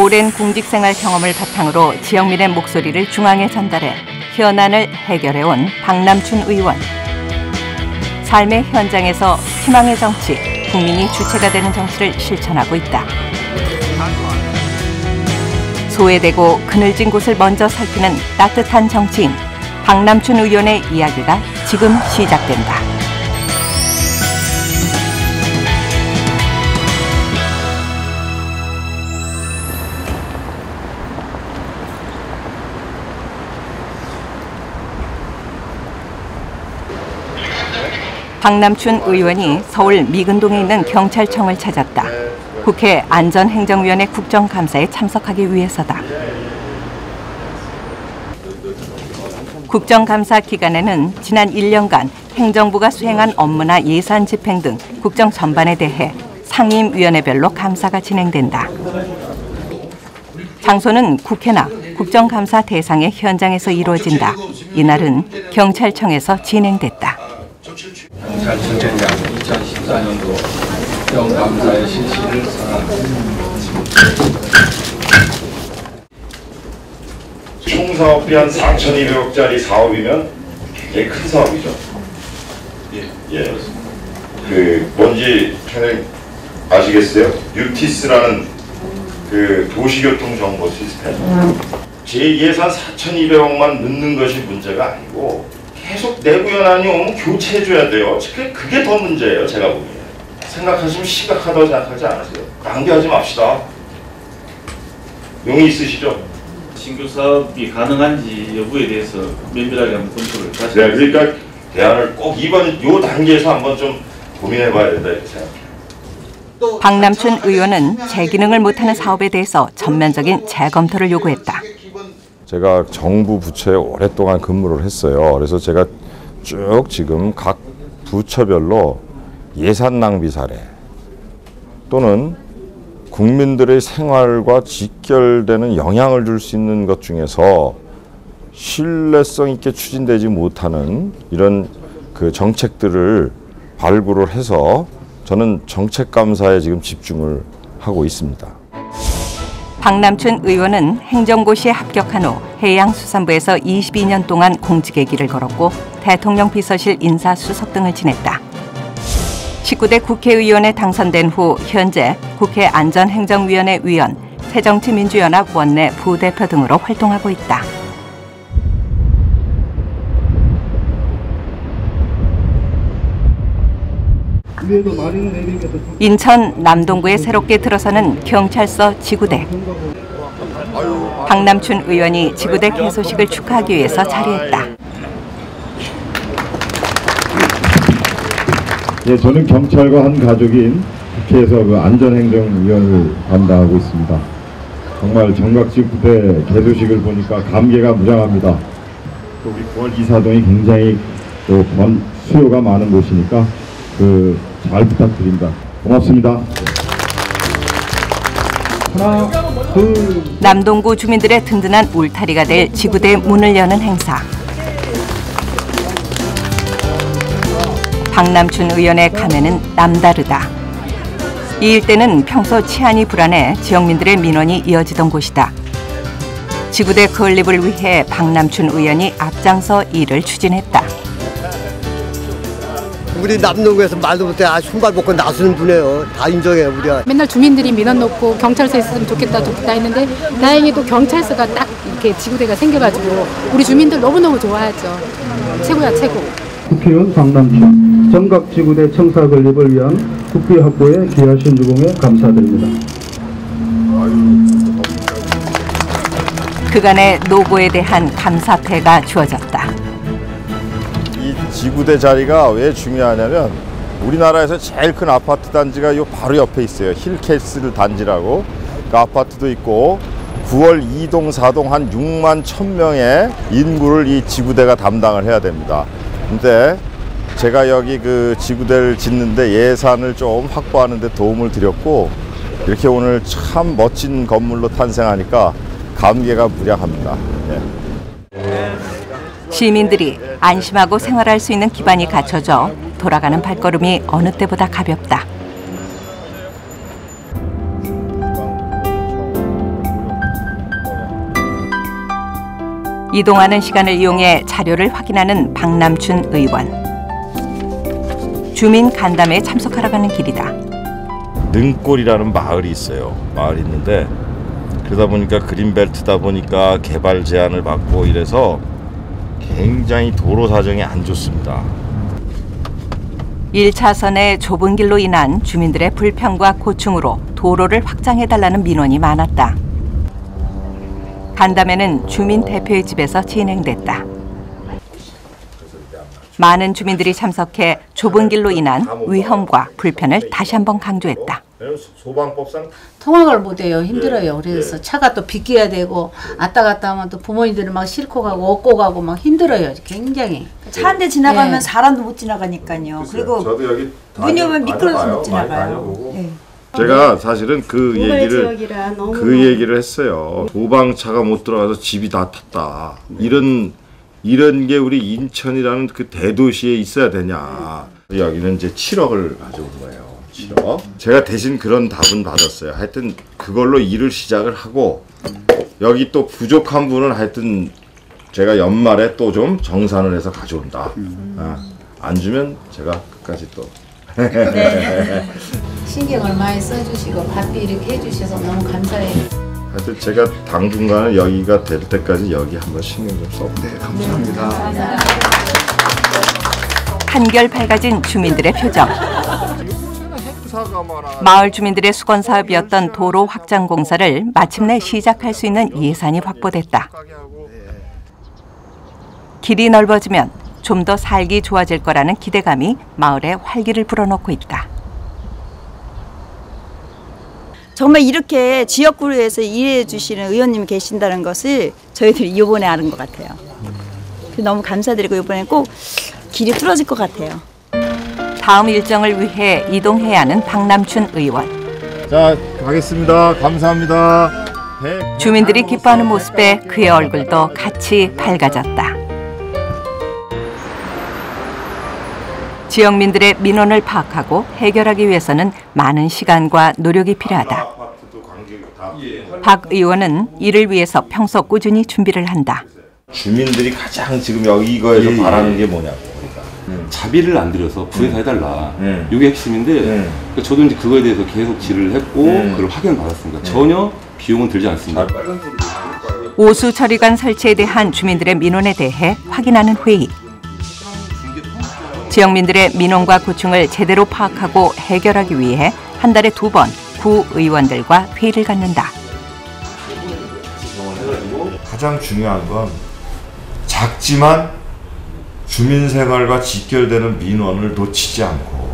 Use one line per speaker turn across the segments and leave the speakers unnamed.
오랜 공직생활 경험을 바탕으로 지역민의 목소리를 중앙에 전달해 현안을 해결해온 박남춘 의원. 삶의 현장에서 희망의 정치, 국민이 주체가 되는 정치를 실천하고 있다. 소외되고 그늘진 곳을 먼저 살피는 따뜻한 정치인 박남춘 의원의 이야기가 지금 시작된다. 박남춘 의원이 서울 미근동에 있는 경찰청을 찾았다. 국회 안전행정위원회 국정감사에 참석하기 위해서다. 국정감사 기간에는 지난 1년간 행정부가 수행한 업무나 예산 집행 등 국정 전반에 대해 상임위원회별로 감사가 진행된다. 장소는 국회나 국정감사 대상의 현장에서 이루어진다. 이날은 경찰청에서 진행됐다.
경찰청장 2014년도 국정감사의 실시를
총 사업비 한 4,200억짜리 사업이면 굉장히 큰 사업이죠. 예. 그 뭔지 잘 아시겠어요? 유티스라는 그 도시교통 정보 시스템. 제 예산 4,200억만 넣는 것이 문제가 아니고 계속 내부 연한이 오면 교체해줘야 돼요. 그게 더 문제예요. 제가 보기에. 생각하시면 심각하다고 생각하지 않으세요. 낭비하지 맙시다. 용의 있으시죠?
신규 사업이 가능한지 여부에 대해서 면밀하게 한번 검토를 다시.
네, 그러니까 대안을 꼭 이번 요 단계에서 한번 좀 고민해봐야 된다 이렇게 생각해요.
박남춘 의원은 재기능을 못하는 사업에 대해서 전면적인 재검토를 요구했다.
제가 정부 부처에 오랫동안 근무를 했어요. 그래서 제가 쭉 지금 각 부처별로 예산 낭비 사례 또는 국민들의 생활과 직결되는 영향을 줄 수 있는 것 중에서 신뢰성 있게 추진되지 못하는 이런 그 정책들을 발굴을 해서 저는 정책 감사에 지금 집중을 하고 있습니다.
박남춘 의원은 행정고시에 합격한 후 해양수산부에서 22년 동안 공직의 길을 걸었고 대통령 비서실 인사수석 등을 지냈다. 19대 국회의원에 당선된 후 현재 국회 안전행정위원회 위원, 새정치민주연합 원내 부대표 등으로 활동하고 있다. 인천 남동구에 새롭게 들어서는 경찰서 지구대. 박남춘 의원이 지구대 개소식을 축하하기 위해서 자리했다.
예, 저는 경찰과 한 가족인 국회에서 그 안전행정위원을 담당하고 있습니다. 정말 정각지 부대 개소식을 보니까 감개가 무량합니다. 또 우리 9월 이사동이 굉장히 또 수요가 많은 곳이니까 잘 부탁드립니다. 고맙습니다.
하나, 둘. 남동구 주민들의 든든한 울타리가 될 지구대 문을 여는 행사. 박남춘 의원의 감회는 남다르다. 이 일대는 평소 치안이 불안해 지역민들의 민원이 이어지던 곳이다. 지구대 건립을 위해 박남춘 의원이 앞장서 일을 추진했다.
우리 남동구에서 말도 못해 흉발 벗고 나서는 분이에요. 다 인정해요, 우리가.
맨날 주민들이 민원 놓고 경찰서 있으면 좋겠다 했는데 다행히도 경찰서가 딱 이렇게 지구대가 생겨가지고 우리 주민들 너무너무 좋아하죠. 최고야, 최고.
국회의원 박남춘, 정각지구대 청사 건립을 위한 국비 확보에 기여하신 주공에 감사드립니다.
그간의 노고에 대한 감사패가 주어졌다.
이 지구대 자리가 왜 중요하냐면 우리나라에서 제일 큰 아파트 단지가 요 바로 옆에 있어요. 힐캐슬 단지라고. 그 아파트도 있고 9월 2동, 4동 한 6만 1,000명의 인구를 이 지구대가 담당을 해야 됩니다. 근데 제가 여기 그 지구대를 짓는데 예산을 좀 확보하는 데 도움을 드렸고 이렇게 오늘 참 멋진 건물로 탄생하니까 감개가 무량합니다. 예.
시민들이 안심하고 생활할 수 있는 기반이 갖춰져 돌아가는 발걸음이 어느 때보다 가볍다. 이동하는 시간을 이용해 자료를 확인하는 박남춘 의원. 주민 간담회에 참석하러 가는 길이다.
능골이라는 마을이 있어요. 마을이 있는데 그러다 보니까 그린벨트다 보니까 개발 제한을 받고 이래서 굉장히 도로 사정이 안 좋습니다.
1차선의 좁은 길로 인한 주민들의 불평과 고충으로 도로를 확장해달라는 민원이 많았다. 간담회는 주민 대표의 집에서 진행됐다. 많은 주민들이 참석해 좁은 길로 인한 위험과 불편을 다시 한번 강조했다.
소방법상
통학을 못해요. 힘들어요. 그래서 차가 또 비껴야 되고 왔다 갔다 하면 또 부모님들이 막 싣고 가고 업고 가고 막 힘들어요. 굉장히.
차 한 대 지나가면 사람도 못 지나가니까요. 그리고
저도 여기
눈이 오면 미끄러워서 못 지나가요. 네.
제가 사실은 그 얘기를 했어요. 소방차가 못 들어가서 집이 다 탔다. 이런 게 우리 인천이라는 그 대도시에 있어야 되냐. 여기는 이제 7억을 가져온 거예요. 7억. 제가 대신 그런 답은 받았어요. 하여튼 그걸로 일을 시작을 하고 여기 또 부족한 분은 하여튼 제가 연말에 또 좀 정산을 해서 가져온다. 안 주면 제가 끝까지 또.
네. 신경을 많이 써주시고 바삐 이렇게 해주셔서 너무 감사해요.
하여튼 제가 당분간은 여기가 될 때까지 여기 한번 신경 좀 써볼게요. 네, 감사합니다.
한결 밝아진 주민들의 표정. 마을 주민들의 수건 사업이었던 도로 확장 공사를 마침내 시작할 수 있는 예산이 확보됐다. 길이 넓어지면 좀 더 살기 좋아질 거라는 기대감이 마을에 활기를 불어넣고 있다.
정말 이렇게 지역구에서 일해 주시는 의원님이 계신다는 것을 저희들이 이번에 아는 것 같아요. 너무 감사드리고 이번에 꼭 길이 뚫어질 것 같아요.
다음 일정을 위해 이동해야 하는 박남춘 의원.
자, 가겠습니다. 감사합니다.
주민들이 기뻐하는 모습에 그의 얼굴도 같이 밝아졌다. 지역민들의 민원을 파악하고 해결하기 위해서는 많은 시간과 노력이 필요하다. 박 의원은 이를 위해서 평소 꾸준히 준비를 한다.
주민들이 가장 지금 여기 이거에서 바라는 게 뭐냐고. 그러니까.
자비를 안 들여서 구해서 해달라. 이게 핵심인데 그러니까 저도 이제 그거에 대해서 계속 질의를 했고 그걸 확인을 받았습니다. 전혀 비용은 들지 않습니다.
오수 처리관 설치에 대한 주민들의 민원에 대해 확인하는 회의. 지역민들의 민원과 고충을 제대로 파악하고 해결하기 위해 한 달에 2번 구의원들과 회의를 갖는다.
가장 중요한 건 작지만 주민생활과 직결되는 민원을 놓치지 않고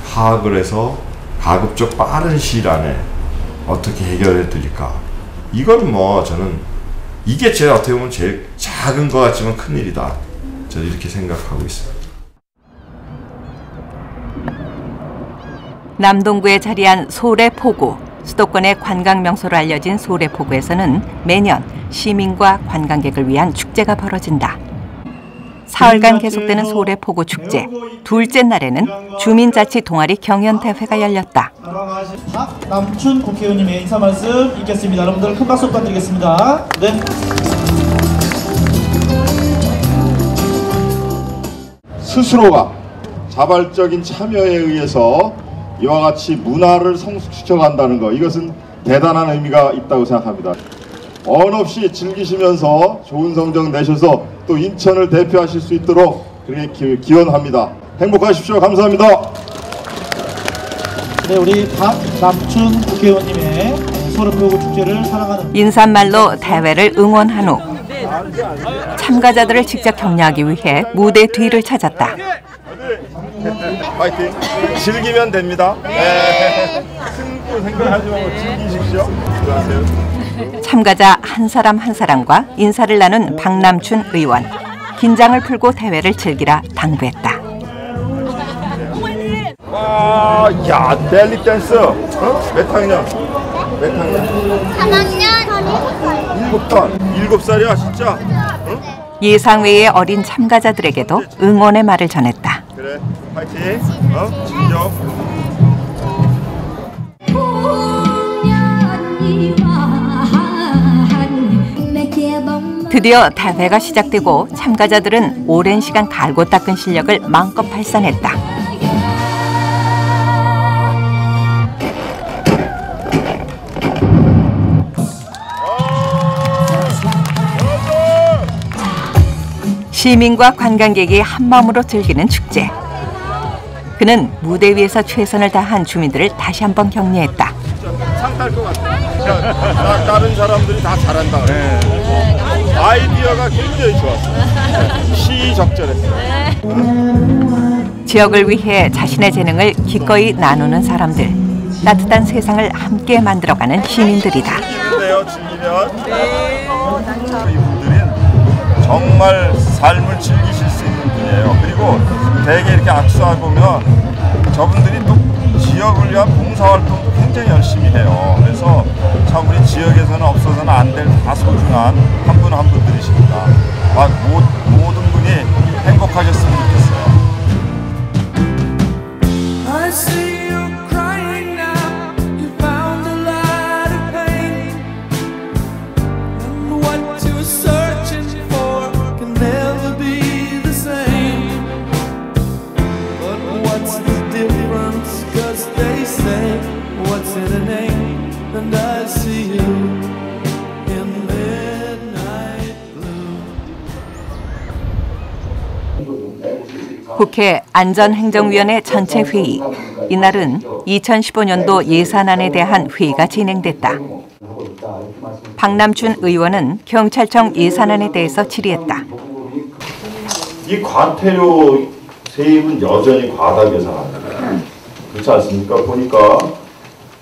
파악을 해서 가급적 빠른 시일 안에 어떻게 해결해 드릴까. 이건 뭐 저는 이게 제가 어떻게 보면 제일 작은 것 같지만 큰 일이다. 저는 이렇게 생각하고 있습니다.
남동구에 자리한 소래포구. 수도권의 관광 명소로 알려진 소래포구에서는 매년 시민과 관광객을 위한 축제가 벌어진다. 사흘간 계속되는 소래포구 축제. 둘째 날에는 주민자치 동아리 경연대회가 열렸다.
박남춘 국회의원님의 인사 말씀 있겠습니다. 여러분들 큰 박수 부탁드리겠습니다. 네.
스스로가 자발적인 참여에 의해서 이와 같이 문화를 성숙시켜간다는 것, 이것은 대단한 의미가 있다고 생각합니다. 언 없이 즐기시면서 좋은 성적 내셔서 또 인천을 대표하실 수 있도록 그렇게 기원합니다. 행복하십시오. 감사합니다.
네, 우리 박남춘 국회의원님의 소래포구 축제를 사랑하는
인사말로 대회를 응원한 후 참가자들을 직접 격려하기 위해 무대 뒤를 찾았다.
파이팅! 즐기면 됩니다. 네. 승부 생각하지 말고 즐기십시오. 수고하세요.
참가자 한 사람 한 사람과 인사를 나눈 박남춘 의원. 긴장을 풀고 대회를 즐기라 당부했다.
와, 야, 벨리 댄스. 몇 학년? 몇 학년?
3학년
7살. 7살이야, 진짜? 응?
예상외의 어린 참가자들에게도 응원의 말을 전했다.
그래, 파이팅. 진정.
드디어 대회가 시작되고 참가자들은 오랜 시간 갈고 닦은 실력을 마음껏 발산했다. 시민과 관광객이 한마음으로 즐기는 축제. 그는 무대 위에서 최선을 다한 주민들을 다시 한번 격려했다.
상 탈 것 같아. 다른 사람들이 다 잘한다. 아이디어가 굉장히 좋았어. 시적절했어.
지역을 위해 자신의 재능을 기꺼이 나누는 사람들. 따뜻한 세상을 함께 만들어가는 시민들이다.
즐기면 이분들은 정말 삶을 즐기실 수 있는 분이에요. 그리고 대개 이렇게 악수하고 보면 저분들이 또 지역을 위한 봉사활동도 굉장히 열심히 해요. 그래서 참 우리 지역에서는 없어서는 안 될 다 소중한 한 분 한 분들이십니다. 모든 분이 행복하셨으면 좋겠어요.
국회 안전행정위원회 전체 회의. 이날은 2015년도 예산안에 대한 회의가 진행됐다. 박남춘 의원은 경찰청 예산안에 대해서 질의했다.
이 과태료 세입은 여전히 과다 계산합니다. 그렇지 않습니까? 보니까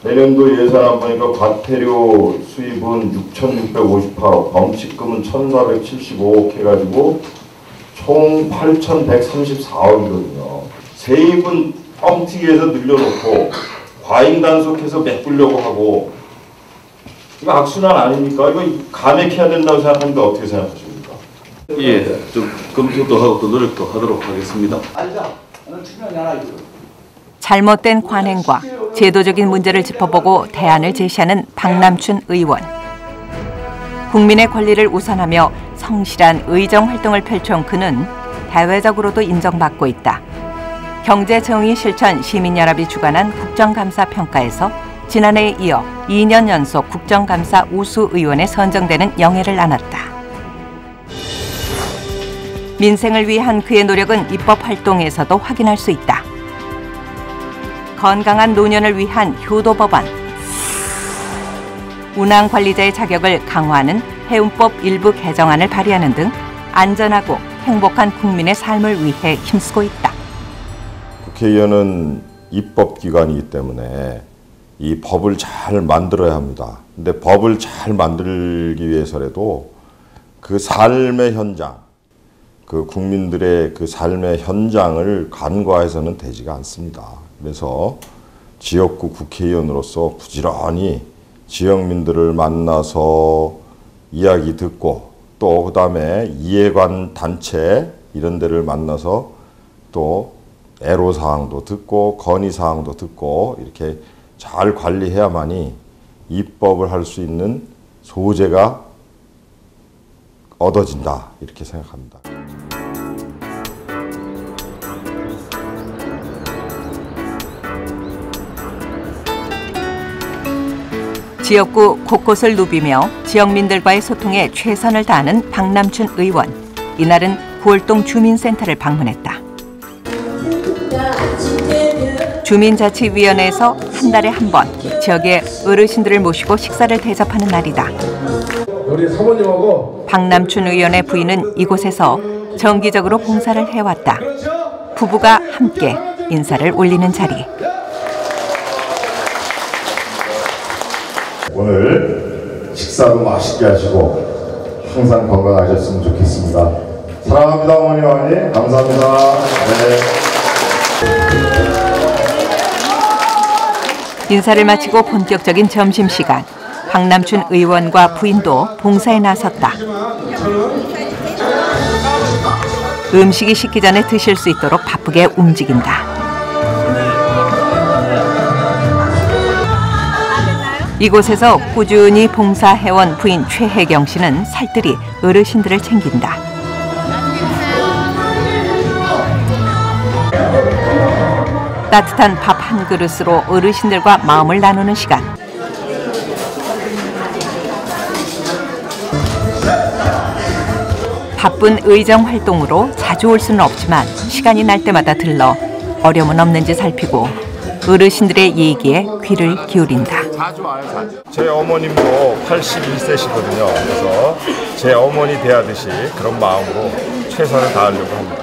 내년도 예산안 보니까 과태료 수입은 6,658억, 범칙금은 1,475억 해가지고 총 8,134억이거든요. 세입은 뻥튀기해서 늘려놓고 과잉 단속해서 메꾸려고 하고 이거 악순환 아닙니까? 이거 감액해야 된다고 생각하는데 어떻게 생각하십니까?
예, 좀 검토도 하고 또 노력도 하도록 하겠습니다.
잘못된 관행과 제도적인 문제를 짚어보고 대안을 제시하는 박남춘 의원. 국민의 권리를 우선하며 성실한 의정 활동을 펼쳐온 그는 대외적으로도 인정받고 있다. 경제정의 실천 시민연합이 주관한 국정감사 평가에서 지난해에 이어 2년 연속 국정감사 우수 의원에 선정되는 영예를 나눴다. 민생을 위한 그의 노력은 입법 활동에서도 확인할 수 있다. 건강한 노년을 위한 효도법안, 운항관리자의 자격을 강화하는 해운법 일부 개정안을 발의하는 등 안전하고 행복한 국민의 삶을 위해 힘쓰고 있다.
국회의원은 입법기관이기 때문에 이 법을 잘 만들어야 합니다. 근데 법을 잘 만들기 위해서라도 그 삶의 현장, 그 국민들의 그 삶의 현장을 간과해서는 되지가 않습니다. 그래서 지역구 국회의원으로서 부지런히 지역민들을 만나서 이야기 듣고 또 그다음에 이해관 단체 이런 데를 만나서 또 애로사항도 듣고 건의사항도 듣고 이렇게 잘 관리해야만이 입법을 할 수 있는 소재가 얻어진다 이렇게 생각합니다.
지역구 곳곳을 누비며 지역민들과의 소통에 최선을 다하는 박남춘 의원. 이날은 구월동 주민센터를 방문했다. 주민자치위원회에서 한 달에 한 번 지역의 어르신들을 모시고 식사를 대접하는 날이다.
우리 사모님하고
박남춘 의원의 부인은 이곳에서 정기적으로 봉사를 해왔다. 부부가 함께 인사를 올리는 자리.
오늘 식사도 맛있게 하시고 항상 건강하셨으면 좋겠습니다. 사랑합니다 어머니 감사합니다. 네.
인사를 마치고 본격적인 점심시간. 박남춘 의원과 부인도 봉사에 나섰다. 음식이 식기 전에 드실 수 있도록 바쁘게 움직인다. 이곳에서 꾸준히 봉사해온 부인 최혜경 씨는 살뜰히 어르신들을 챙긴다. 따뜻한 밥 한 그릇으로 어르신들과 마음을 나누는 시간. 바쁜 의정 활동으로 자주 올 수는 없지만 시간이 날 때마다 들러 어려움은 없는지 살피고 어르신들의 얘기에 귀를 기울인다.
제 어머님도 81세시거든요. 그래서 제 어머니 대하듯이 그런 마음으로 최선을 다하려고 합니다.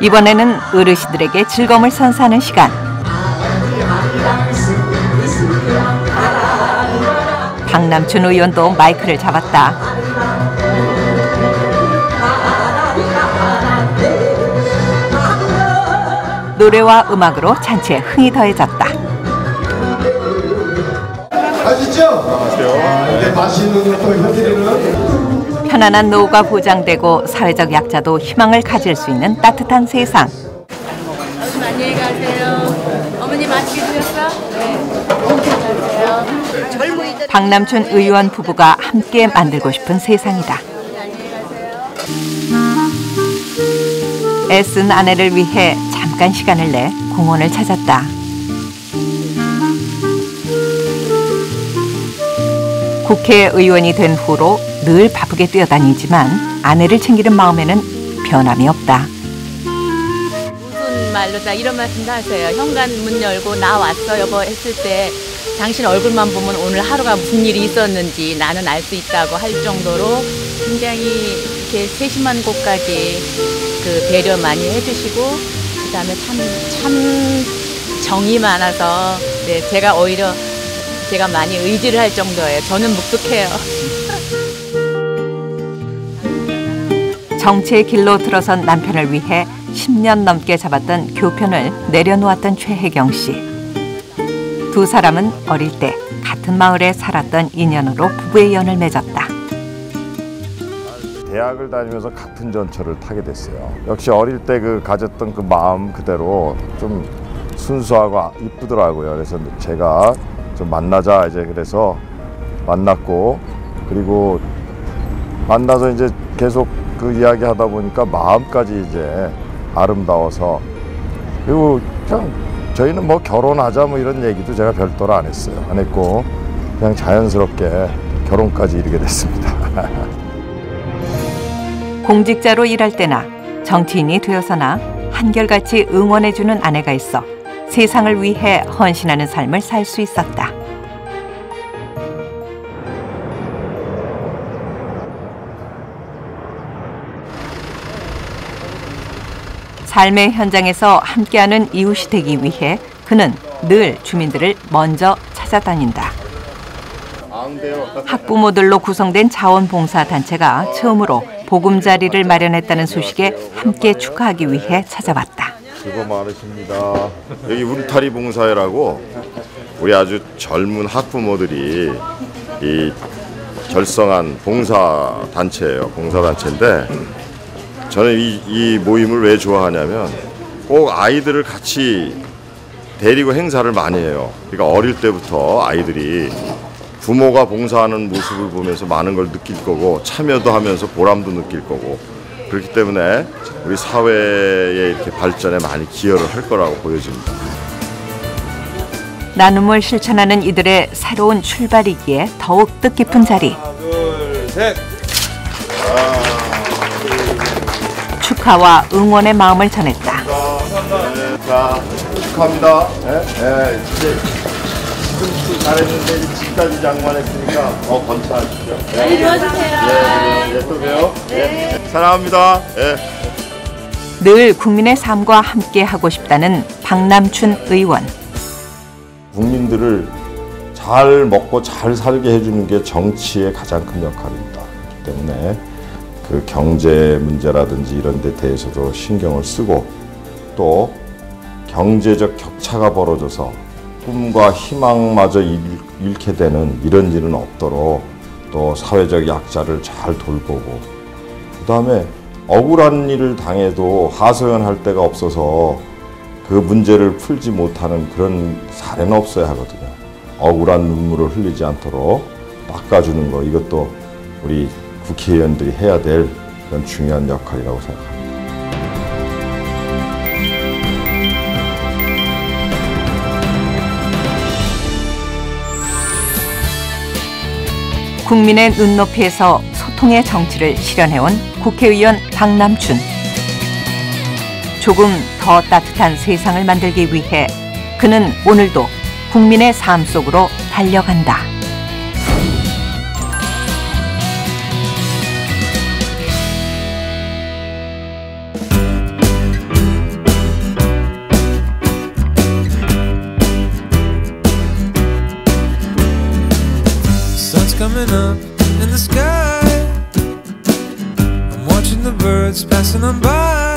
이번에는 어르신들에게 즐거움을 선사하는 시간. 박남춘 의원도 마이크를 잡았다. 노래와 음악으로 잔치에 흥이 더해졌다.
맛있죠? 이렇게 맛있는 것도 현실에는
편안한 노후가 보장되고 사회적 약자도 희망을 가질 수 있는 따뜻한 세상.
안녕히 가세요. 어머니 맛있게 드셨어? 네. 가세요.
박남춘 의원 부부가 함께 만들고 싶은 세상이다. 애쓴 아내를 위해 잠깐 시간을 내 공원을 찾았다. 국회의원이 된 후로 늘 바쁘게 뛰어다니지만 아내를 챙기는 마음에는 변함이 없다.
무슨 말로 다 이런 말씀도 하세요. 현관 문 열고 나 왔어 여보 했을 때 당신 얼굴만 보면 오늘 하루가 무슨 일이 있었는지 나는 알 수 있다고 할 정도로 굉장히 이렇게 세심한 곳까지 그 배려 많이 해주시고 그다음에 참 정이 많아서 네, 제가 오히려 제가 많이 의지를 할 정도예요. 저는 묵뚝해요.
정치의 길로 들어선 남편을 위해 10년 넘게 잡았던 교편을 내려놓았던 최혜경 씨. 두 사람은 어릴 때 같은 마을에 살았던 인연으로 부부의 연을 맺었다.
대학을 다니면서 같은 전철을 타게 됐어요. 역시 어릴 때 그 가졌던 그 마음 그대로 좀 순수하고 이쁘더라고요. 그래서 제가 좀 만나자 이제 그래서 만났고 그리고 만나서 이제 계속 그 이야기 하다 보니까 마음까지 이제 아름다워서 그리고 그냥 저희는 뭐 결혼하자 뭐 이런 얘기도 제가 별도로 안 했어요. 안 했고 그냥 자연스럽게 결혼까지 이르게 됐습니다.
공직자로 일할 때나 정치인이 되어서나 한결같이 응원해주는 아내가 있어 세상을 위해 헌신하는 삶을 살 수 있었다. 삶의 현장에서 함께하는 이웃이 되기 위해 그는 늘 주민들을 먼저 찾아다닌다. 학부모들로 구성된 자원봉사단체가 처음으로 보금자리를 마련했다는 소식에 함께 축하하기 위해 찾아왔다.
수고 많으십니다. 여기 울타리 봉사회라고 우리 아주 젊은 학부모들이 이 결성한 봉사단체예요. 봉사단체인데 저는 이 모임을 왜 좋아하냐면 꼭 아이들을 같이 데리고 행사를 많이 해요. 그러니까 어릴 때부터 아이들이 부모가 봉사하는 모습을 보면서 많은 걸 느낄 거고 참여도 하면서 보람도 느낄 거고 그렇기 때문에 우리 사회의 이렇게 발전에 많이 기여를 할 거라고 보여집니다.
나눔을 실천하는 이들의 새로운 출발이기에 더욱 뜻깊은 자리.
하나, 둘, 셋.
축하와 응원의 마음을 전했다.
자, 축하합니다. 이제 지금 잘했는데 집까지 장만했으니까 더 건차하시죠.
네, 도와주세요.
네, 또 봬요. 네. 사랑합니다. 네.
늘 국민의 삶과 함께 하고 싶다는 박남춘 의원.
국민들을 잘 먹고 잘 살게 해주는 게 정치의 가장 큰 역할입니다. 그렇기 때문에 그 경제 문제라든지 이런 데 대해서도 신경을 쓰고 또 경제적 격차가 벌어져서 꿈과 희망마저 잃게 되는 이런 일은 없도록 또 사회적 약자를 잘 돌보고 그다음에 억울한 일을 당해도 하소연할 데가 없어서 그 문제를 풀지 못하는 그런 사례는 없어야 하거든요. 억울한 눈물을 흘리지 않도록 닦아주는 거, 이것도 우리 국회의원들이 해야 될 그런 중요한 역할이라고 생각합니다.
국민의 눈높이에서 소통의 정치를 실현해온 국회의원 박남춘. 조금 더 따뜻한 세상을 만들기 위해 그는 오늘도 국민의 삶 속으로 달려간다.
Coming up in the sky, I'm watching the birds passing on by.